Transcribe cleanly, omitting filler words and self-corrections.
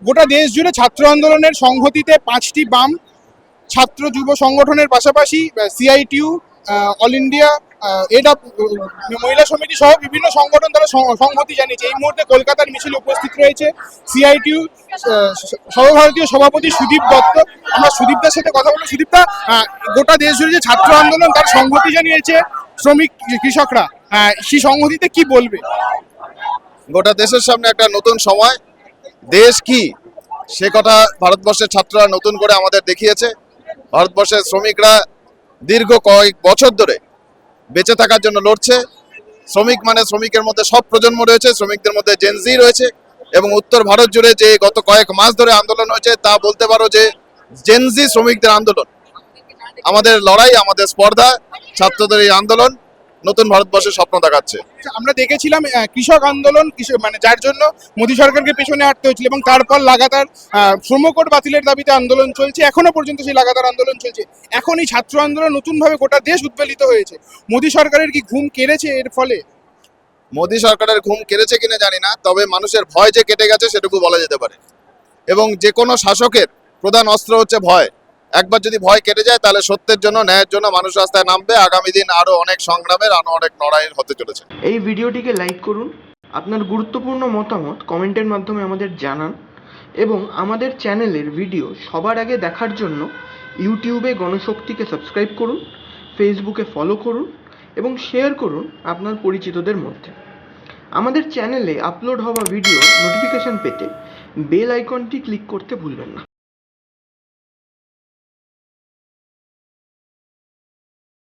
গোটা দেশ জুড়ে ছাত্র আন্দোলনের সংহতিতে 5টি বাম ছাত্র যুব সংগঠনের পাশাপাশি সিআইটিইউ, অল ইন্ডিয়া এডাপ মহিলা সমিতি সহ বিভিন্ন সংগঠন তারা সংহতি জানিয়েছে। এই মুহূর্তে কলকাতার মিছিল উপস্থিত রয়েছে সিআইটিইউ সর্বভারতীয় সভাপতি সুদীপ দত্ত। আমরা সুদীপদার সাথে কথা বলবো। সুদীপদা, গোটা দেশ জুড়ে যে ছাত্র আন্দোলন তার সংহতি জানিয়েছে শ্রমিক কৃষকরা, সেই সংহতিতে কি বলবে? গোটা দেশের সামনে একটা নতুন সময়, দেশ কি সে কথা ভারতবর্ষের ছাত্ররা নতুন করে আমাদের দেখিয়েছে। ভারতবর্ষের শ্রমিকরা দীর্ঘ কয়েক বছর ধরে বেঁচে থাকার জন্য লড়ছে। শ্রমিক মানে শ্রমিকের মধ্যে সব প্রজন্ম রয়েছে, শ্রমিকদের মধ্যে জেনজি রয়েছে, এবং উত্তর ভারত জুড়ে যে গত কয়েক মাস ধরে আন্দোলন হয়েছে তা বলতে পারো যে জেনজি শ্রমিকদের আন্দোলন। আমাদের লড়াই, আমাদের স্পর্ধা, ছাত্রদের এই আন্দোলন নতুন ভারতবর্ষের স্বপ্ন দেখাচ্ছে। আমরা দেখেছিলাম কৃষক আন্দোলন, মানে যার জন্য মোদী সরকারকে পেছনে হাঁটতে হয়েছিল, এবং তারপর লাগাতার শ্রমকোড বাতিলের দাবিতে আন্দোলন চলছে, এখনো পর্যন্ত সেই লাগাতার আন্দোলন চলছে। এখন এই ছাত্র আন্দোলন নতুনভাবে গোটা দেশ উদ্বেলিত হয়েছে। মোদী সরকারের কি ঘুম কেড়েছে এর ফলে? মোদী সরকারের ঘুম কেড়েছে কিনা জানি না, তবে মানুষের ভয় যে কেটে গেছে সেটুকু বলা যেতে পারে। এবং যে কোনো শাসকের প্রধান অস্ত্র হচ্ছে ভয়। একবার যদি ভয় কেটে যায় তাহলে সত্যের জন্য, ন্যায়ের জন্য মানুষ রাস্তায় নামবে। আগামী দিন আরো অনেক সংগ্রামের, আরো অনেক লড়াইয়ের হতে চলেছে। এই ভিডিওটিকে লাইক করুন, আপনার গুরুত্বপূর্ণ মতামত কমেন্টের মাধ্যমে আমাদের জানান, এবং আমাদের চ্যানেলের ভিডিও সবার আগে দেখার জন্য ইউটিউবে গণশক্তিকে সাবস্ক্রাইব করুন, ফেসবুকে ফলো করুন এবং শেয়ার করুন আপনার পরিচিতদের মধ্যে। আমাদের চ্যানেলে আপলোড হওয়া ভিডিও নোটিফিকেশন পেতে বেল আইকনটি ক্লিক করতে ভুলবেন না।